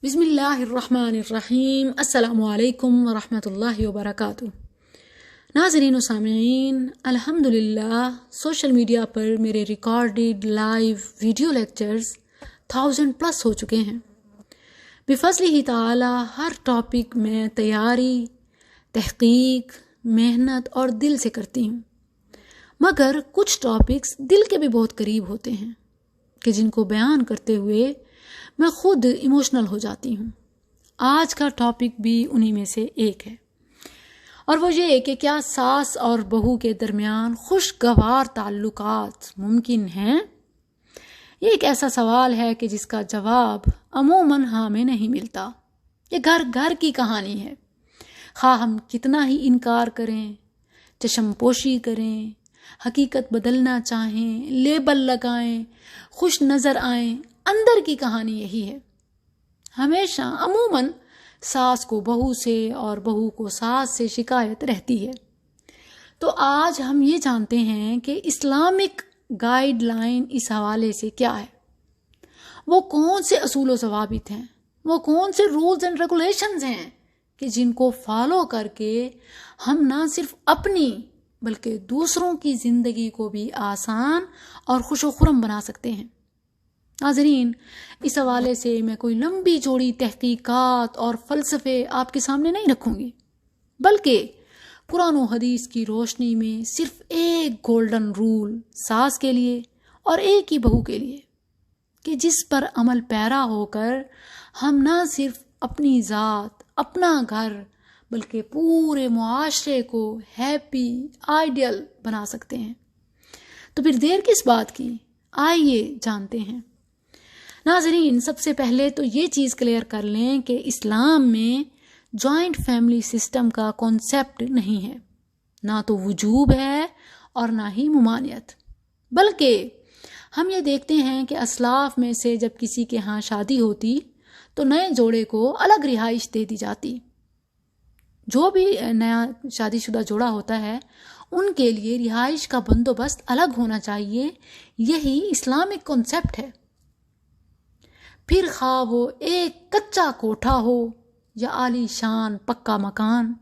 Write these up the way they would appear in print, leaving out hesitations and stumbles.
بسم اللہ الرحمن الرحیم۔ السلام علیکم ورحمۃ اللہ وبرکاتہ۔ ناظرین و سامعین، الحمدللہ سوشل میڈیا پر میرے ریکارڈڈ لائیو ویڈیو لیکچرز 1000+ ہو چکے ہیں۔ بفضلہ تعالی ہر ٹاپک میں تیاری، تحقیق، محنت اور دل سے کرتی ہوں، مگر کچھ ٹاپکس دل کے بھی بہت قریب ہوتے ہیں کہ جن کو بیان کرتے ہوئے میں خود ایموشنل ہو جاتی ہوں۔ آج کا ٹاپک بھی انہی میں سے ایک ہے، اور وہ یہ کہ کیا ساس اور بہو کے درمیان خوشگوار تعلقات ممکن ہیں؟ یہ ایک ایسا سوال ہے کہ جس کا جواب عموماً ہاں میں نہیں ملتا۔ یہ گھر گھر کی کہانی ہے، خواہ ہم کتنا ہی انکار کریں، چشم پوشی کریں، حقیقت بدلنا چاہیں، لیبل لگائیں، خوش نظر آئیں، اندر کی کہانی یہی ہے۔ ہمیشہ عموماً ساس کو بہو سے اور بہو کو ساس سے شکایت رہتی ہے۔ تو آج ہم یہ جانتے ہیں کہ اسلامک گائیڈ لائن اس حوالے سے کیا ہے، وہ کون سے اصول و ضوابط ہیں، وہ کون سے رولز اینڈ ریگولیشنز ہیں کہ جن کو فالو کر کے ہم نہ صرف اپنی بلکہ دوسروں کی زندگی کو بھی آسان اور خوش و خرم بنا سکتے ہیں۔ ناظرین، اس حوالے سے میں کوئی لمبی چوڑی تحقیقات اور فلسفے آپ کے سامنے نہیں رکھوں گی، بلکہ قرآن و حدیث کی روشنی میں صرف ایک گولڈن رول ساس کے لیے اور ایک ہی بہو کے لیے، کہ جس پر عمل پیرا ہو کر ہم نہ صرف اپنی ذات، اپنا گھر، بلکہ پورے معاشرے کو ہیپی، آئیڈیل بنا سکتے ہیں۔ تو پھر دیر کس بات کی، آئیے جانتے ہیں۔ ناظرین، سب سے پہلے تو یہ چیز کلیئر کر لیں کہ اسلام میں جوائنٹ فیملی سسٹم کا کانسیپٹ نہیں ہے، نہ تو وجوب ہے اور نہ ہی ممانعت، بلکہ ہم یہ دیکھتے ہیں کہ اسلاف میں سے جب کسی کے ہاں شادی ہوتی تو نئے جوڑے کو الگ رہائش دے دی جاتی۔ جو بھی نیا شادی شدہ جوڑا ہوتا ہے ان کے لیے رہائش کا بندوبست الگ ہونا چاہیے، یہی اسلامک کانسیپٹ ہے۔ پھر خواہ وہ ایک کچا کوٹھا ہو یا عالی شان پکا مکان،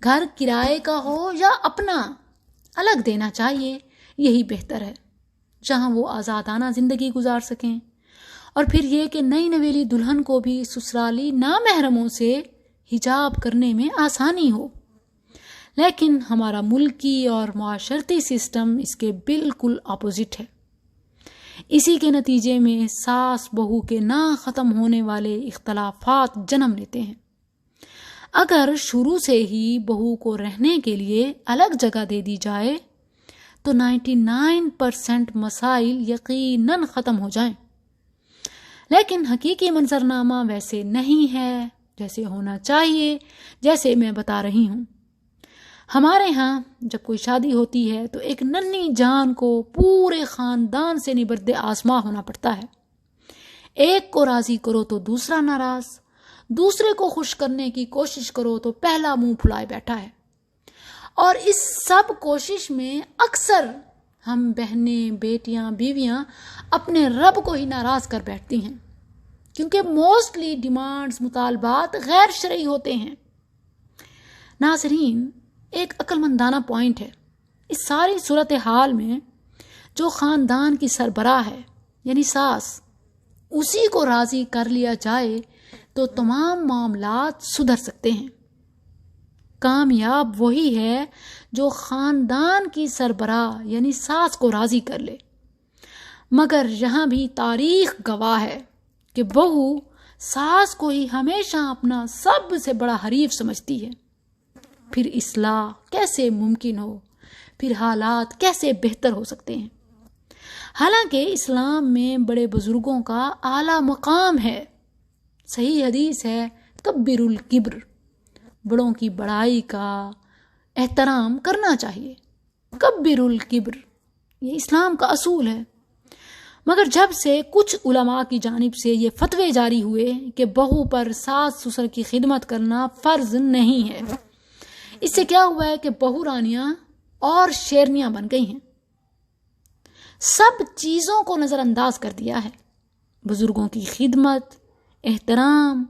گھر کرائے کا ہو یا اپنا، الگ دینا چاہیے، یہی بہتر ہے، جہاں وہ آزادانہ زندگی گزار سکیں۔ اور پھر یہ کہ نئی نویلی دلہن کو بھی سسرالی نامحرموں سے حجاب کرنے میں آسانی ہو۔ لیکن ہمارا ملکی اور معاشرتی سسٹم اس کے بالکل اپوزٹ ہے۔ اسی کے نتیجے میں ساس بہو کے نہ ختم ہونے والے اختلافات جنم لیتے ہیں۔ اگر شروع سے ہی بہو کو رہنے کے لیے الگ جگہ دے دی جائے تو 99% مسائل یقیناً ختم ہو جائیں، لیکن حقیقی منظرنامہ ویسے نہیں ہے جیسے ہونا چاہیے، جیسے میں بتا رہی ہوں۔ ہمارے ہاں جب کوئی شادی ہوتی ہے تو ایک ننھی جان کو پورے خاندان سے نبرد آزما ہونا پڑتا ہے۔ ایک کو راضی کرو تو دوسرا ناراض، دوسرے کو خوش کرنے کی کوشش کرو تو پہلا منہ پھلائے بیٹھا ہے۔ اور اس سب کوشش میں اکثر ہم بہنیں، بیٹیاں، بیویاں اپنے رب کو ہی ناراض کر بیٹھتی ہیں، کیونکہ موسٹلی ڈیمانڈز، مطالبات غیر شرعی ہوتے ہیں۔ ناظرین، ایک عقل مندانہ پوائنٹ ہے، اس ساری صورتحال میں جو خاندان کی سربراہ ہے یعنی ساس، اسی کو راضی کر لیا جائے تو تمام معاملات سدھر سکتے ہیں۔ کامیاب وہی ہے جو خاندان کی سربراہ یعنی ساس کو راضی کر لے، مگر یہاں بھی تاریخ گواہ ہے کہ بہو ساس کو ہی ہمیشہ اپنا سب سے بڑا حریف سمجھتی ہے۔ پھر اصلاح کیسے ممکن ہو، پھر حالات کیسے بہتر ہو سکتے ہیں؟ حالانکہ اسلام میں بڑے بزرگوں کا اعلیٰ مقام ہے۔ صحیح حدیث ہے، کبر الکبر، بڑوں کی بڑائی کا احترام کرنا چاہیے، کبر الکبر، یہ اسلام کا اصول ہے۔ مگر جب سے کچھ علماء کی جانب سے یہ فتوے جاری ہوئے کہ بہو پر ساس سسر کی خدمت کرنا فرض نہیں ہے، اس سے کیا ہوا ہے کہ بہو رانیاں اور شیرنیاں بن گئی ہیں، سب چیزوں کو نظر انداز کر دیا ہے۔ بزرگوں کی خدمت، احترام،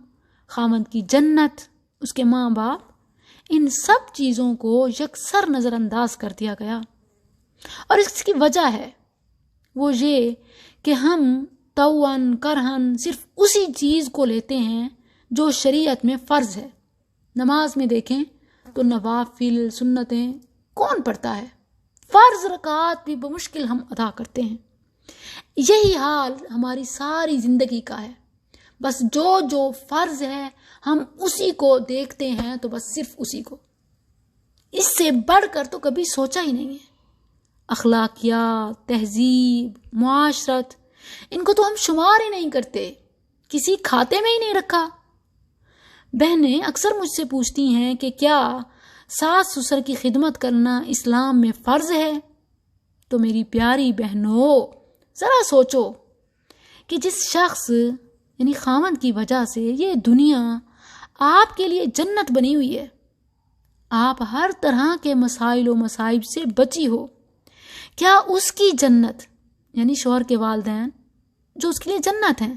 خاوند کی جنت، اس کے ماں باپ، ان سب چیزوں کو یکسر نظر انداز کر دیا گیا. اور اس کی وجہ ہے وہ یہ کہ ہم توان کرہن صرف اسی چیز کو لیتے ہیں جو شریعت میں فرض ہے. نماز میں دیکھیں تو نوافل سنتیں کون پڑھتا ہے؟ فرض رکعات بھی بمشکل ہم ادا کرتے ہیں. یہی حال ہماری ساری زندگی کا ہے. بس جو فرض ہے ہم اسی کو دیکھتے ہیں، تو بس صرف اسی کو. اس سے بڑھ کر تو کبھی سوچا ہی نہیں ہے. اخلاقیات، تہذیب، معاشرت، ان کو تو ہم شمار ہی نہیں کرتے، کسی کھاتے میں ہی نہیں رکھا. بہنیں اکثر مجھ سے پوچھتی ہیں کہ کیا ساس سسر کی خدمت کرنا اسلام میں فرض ہے؟ تو میری پیاری بہنوں، ذرا سوچو کہ جس شخص یعنی خاوند کی وجہ سے یہ دنیا آپ کے لیے جنت بنی ہوئی ہے، آپ ہر طرح کے مسائل و مصائب سے بچی ہو، کیا اس کی جنت یعنی شوہر کے والدین جو اس کے لیے جنت ہیں،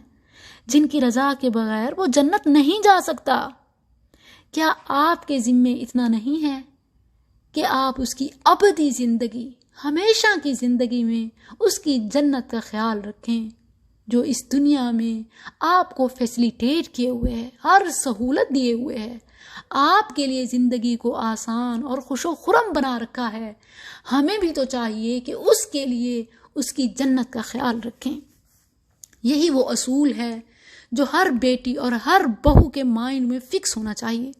جن کی رضا کے بغیر وہ جنت نہیں جا سکتا، کیا آپ کے ذمے اتنا نہیں ہے کہ آپ اس کی ابدی زندگی، ہمیشہ کی زندگی میں اس کی جنت کا خیال رکھیں، جو اس دنیا میں آپ کو فیسیلیٹیٹ کیے ہوئے ہے، ہر سہولت دیے ہوئے ہے، آپ کے لیے زندگی کو آسان اور خوش و خرم بنا رکھا ہے. ہمیں بھی تو چاہیے کہ اس کے لیے اس کی جنت کا خیال رکھیں. یہی وہ اصول ہے جو ہر بیٹی اور ہر بہو کے مائنڈ میں فکس ہونا چاہیے.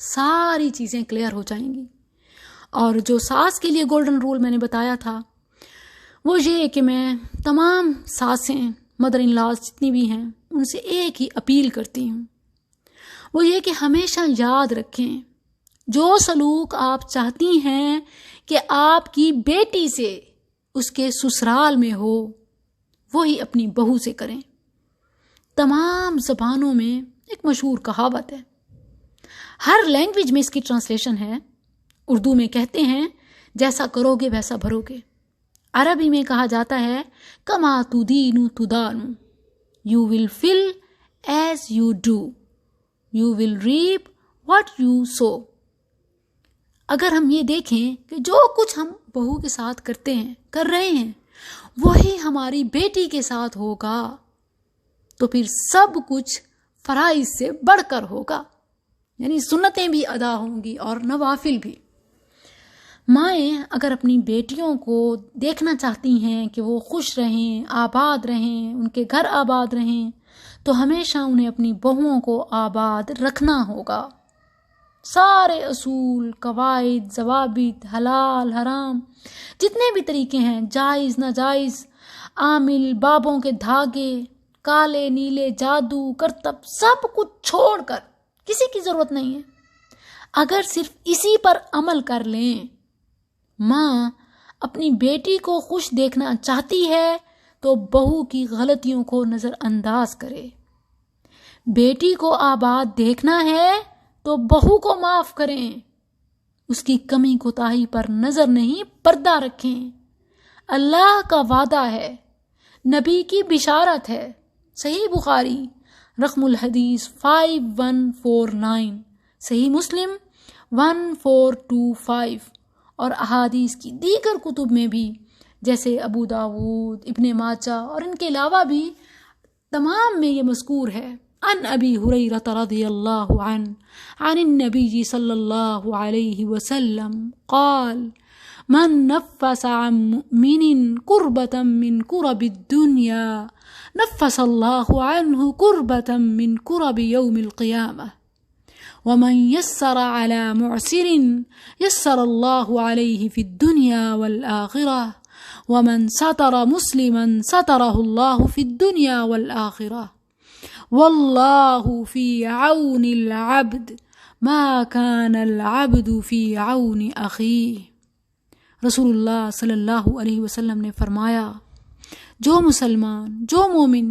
ساری چیزیں کلیئر ہو جائیں گی. اور جو ساس کے لیے گولڈن رول میں نے بتایا تھا وہ یہ کہ میں تمام ساسیں، مدر ان لاز جتنی بھی ہیں، ان سے ایک ہی اپیل کرتی ہوں، وہ یہ کہ ہمیشہ یاد رکھیں جو سلوک آپ چاہتی ہیں کہ آپ کی بیٹی سے اس کے سسرال میں ہو، وہی اپنی بہو سے کریں. تمام زبانوں میں ایک مشہور کہاوت ہے، ہر لینگویج میں اس کی ٹرانسلیشن ہے. اردو میں کہتے ہیں جیسا کرو گے ویسا بھرو گے. عربی میں کہا جاتا ہے کما تدین تدان، you will feel as you do, you will reap what you sow. اگر ہم یہ دیکھیں کہ جو کچھ ہم بہو کے ساتھ کرتے ہیں، کر رہے ہیں، وہی ہماری بیٹی کے ساتھ ہوگا، تو پھر سب کچھ فرائض سے بڑھ کر ہوگا. یعنی سنتیں بھی ادا ہوں گی اور نوافل بھی. مائیں اگر اپنی بیٹیوں کو دیکھنا چاہتی ہیں کہ وہ خوش رہیں، آباد رہیں، ان کے گھر آباد رہیں، تو ہمیشہ انہیں اپنی بہوؤں کو آباد رکھنا ہوگا. سارے اصول، قواعد، ضوابط، حلال حرام، جتنے بھی طریقے ہیں، جائز ناجائز، عامل بابوں کے دھاگے، کالے نیلے جادو، کرتب، سب کچھ چھوڑ کر، کسی کی ضرورت نہیں ہے. اگر صرف اسی پر عمل کر لیں، ماں اپنی بیٹی کو خوش دیکھنا چاہتی ہے تو بہو کی غلطیوں کو نظر انداز کرے. بیٹی کو آباد دیکھنا ہے تو بہو کو معاف کریں، اس کی کمی کوتاہی پر نظر نہیں، پردہ رکھیں. اللہ کا وعدہ ہے، نبی کی بشارت ہے. صحیح بخاری رقم الحدیث 5149، صحیح مسلم 1425، اور احادیث کی دیگر کتب میں بھی جیسے ابو داود، ابن ماجہ اور ان کے علاوہ بھی تمام میں یہ مذکور ہے. عن ابی ہریرہ رضی اللہ عنہ عن النبی صلی اللہ علیہ وسلم قال من نفس عن مؤمن كربة من كرب الدنيا نفس الله عنه كربة من كرب يوم القيامة ومن يسر على معسر يسر الله عليه في الدنيا والآخرة ومن ستر مسلما ستره الله في الدنيا والآخرة والله في عون العبد ما كان العبد في عون أخيه. رسول اللہ صلی اللہ علیہ وسلم نے فرمایا، جو مسلمان، جو مومن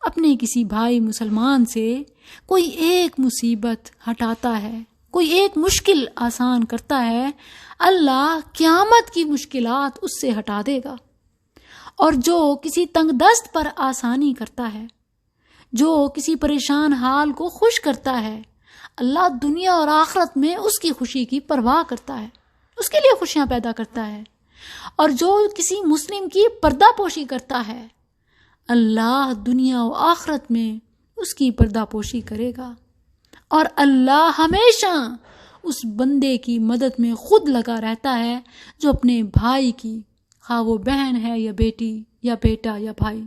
اپنے کسی بھائی مسلمان سے کوئی ایک مصیبت ہٹاتا ہے، کوئی ایک مشکل آسان کرتا ہے، اللہ قیامت کی مشکلات اس سے ہٹا دے گا. اور جو کسی تنگ دست پر آسانی کرتا ہے، جو کسی پریشان حال کو خوش کرتا ہے، اللہ دنیا اور آخرت میں اس کی خوشی کی پرواہ کرتا ہے، اس کے لیے خوشیاں پیدا کرتا ہے۔ اور جو کسی مسلم کی پردہ پوشی کرتا ہے، اللہ دنیا و آخرت میں اس کی پردہ پوشی کرے گا، اور اللہ ہمیشہ اس بندے کی مدد میں خود لگا رہتا ہے جو اپنے بھائی کی، خواہ وہ بہن ہے یا بیٹی یا بیٹا یا بھائی،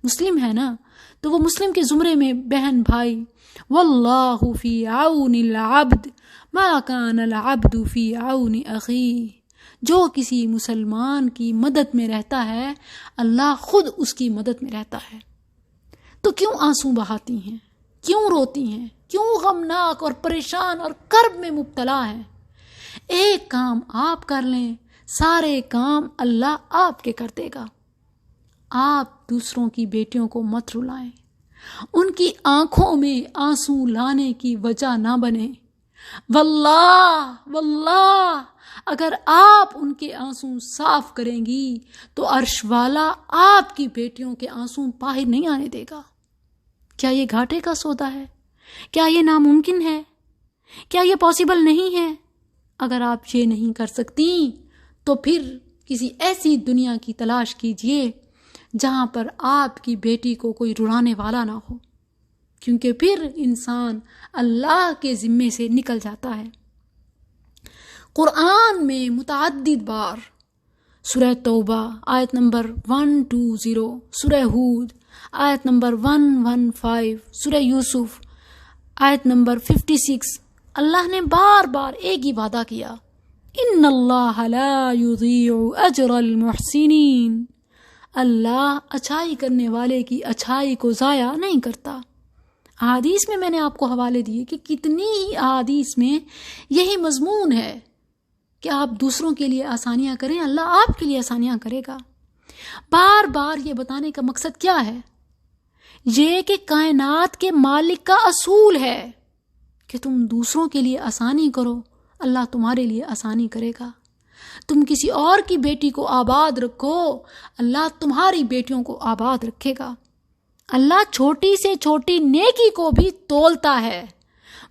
مسلم ہے نا تو وہ مسلم کے زمرے میں بہن بھائی۔ واللہ فی عون العبد ما کان العبد فی عون اخیہ، جو کسی مسلمان کی مدد میں رہتا ہے اللہ خود اس کی مدد میں رہتا ہے۔ تو کیوں آنسو بہاتی ہیں، کیوں روتی ہیں، کیوں غمناک اور پریشان اور کرب میں مبتلا ہیں؟ ایک کام آپ کر لیں، سارے کام اللہ آپ کے کر دے گا۔ آپ دوسروں کی بیٹیوں کو مت رلائیں، ان کی آنکھوں میں آنسو لانے کی وجہ نہ بنے۔ واللہ اگر آپ ان کے آنسو صاف کریں گی تو عرش والا آپ کی بیٹیوں کے آنسو باہر نہیں آنے دے گا۔ کیا یہ گھاٹے کا سودا ہے؟ کیا یہ ناممکن ہے؟ کیا یہ پاسبل نہیں ہے؟ اگر آپ یہ نہیں کر سکتی تو پھر کسی ایسی دنیا کی تلاش کیجئے جہاں پر آپ کی بیٹی کو کوئی رلانے والا نہ ہو، کیونکہ پھر انسان اللہ کے ذمے سے نکل جاتا ہے۔ قرآن میں متعدد بار سورہ توبہ آیت نمبر 120، سورہ ہود آیت نمبر 115، سورہ یوسف آیت نمبر 56، اللہ نے بار بار ایک ہی وعدہ کیا، ان اللہ لا یضیع اجر المحسنین، اللہ اچھائی کرنے والے کی اچھائی کو ضائع نہیں کرتا۔ احادیث میں نے آپ کو حوالے دیے کہ کتنی ہی احادیث میں یہی مضمون ہے کہ آپ دوسروں کے لیے آسانیاں کریں، اللہ آپ کے لیے آسانیاں کرے گا۔ بار بار یہ بتانے کا مقصد کیا ہے؟ یہ کہ کائنات کے مالک کا اصول ہے کہ تم دوسروں کے لیے آسانی کرو، اللہ تمہارے لیے آسانی کرے گا۔ تم کسی اور کی بیٹی کو آباد رکھو، اللہ تمہاری بیٹیوں کو آباد رکھے گا۔ اللہ چھوٹی سے چھوٹی نیکی کو بھی تولتا ہے،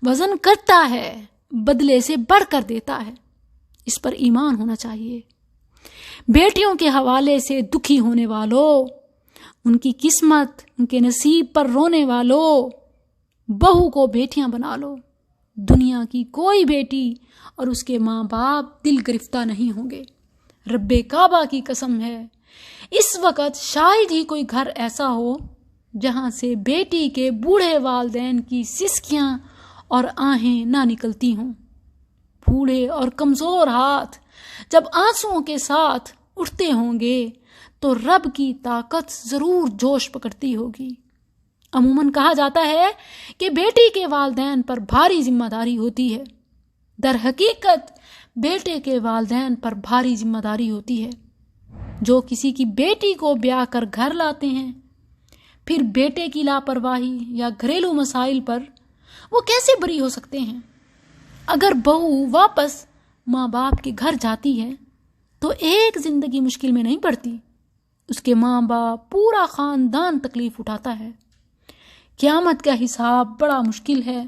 وزن کرتا ہے، بدلے سے بڑھ کر دیتا ہے۔ اس پر ایمان ہونا چاہیے۔ بیٹیوں کے حوالے سے دکھی ہونے والوں، ان کی قسمت، ان کے نصیب پر رونے والوں، بہو کو بیٹیاں بنا لو۔ دنیا کی کوئی بیٹی اور اس کے ماں باپ دل گرفتہ نہیں ہوں گے۔ رب کعبہ کی قسم ہے، اس وقت شاید ہی کوئی گھر ایسا ہو جہاں سے بیٹی کے بوڑھے والدین کی سسکیاں اور آہیں نہ نکلتی ہوں۔ بوڑھے اور کمزور ہاتھ جب آنسوؤں کے ساتھ اٹھتے ہوں گے تو رب کی طاقت ضرور جوش پکڑتی ہوگی۔ عموماً کہا جاتا ہے کہ بیٹی کے والدین پر بھاری ذمہ داری ہوتی ہے، در حقیقت بیٹے کے والدین پر بھاری ذمہ داری ہوتی ہے۔ جو کسی کی بیٹی کو بیاہ کر گھر لاتے ہیں، پھر بیٹے کی لاپرواہی یا گھریلو مسائل پر وہ کیسے بری ہو سکتے ہیں؟ اگر بہو واپس ماں باپ کے گھر جاتی ہے تو ایک زندگی مشکل میں نہیں پڑتی، اس کے ماں باپ پورا خاندان تکلیف اٹھاتا ہے۔ قیامت کا حساب بڑا مشکل ہے۔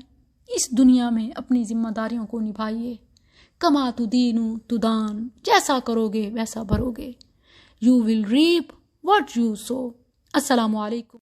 اس دنیا میں اپنی ذمہ داریوں کو نبھائیے۔ کما تدین تدان، جیسا کرو گے ویسا بھرو گے۔ You will reap what you sow. السلام علیکم۔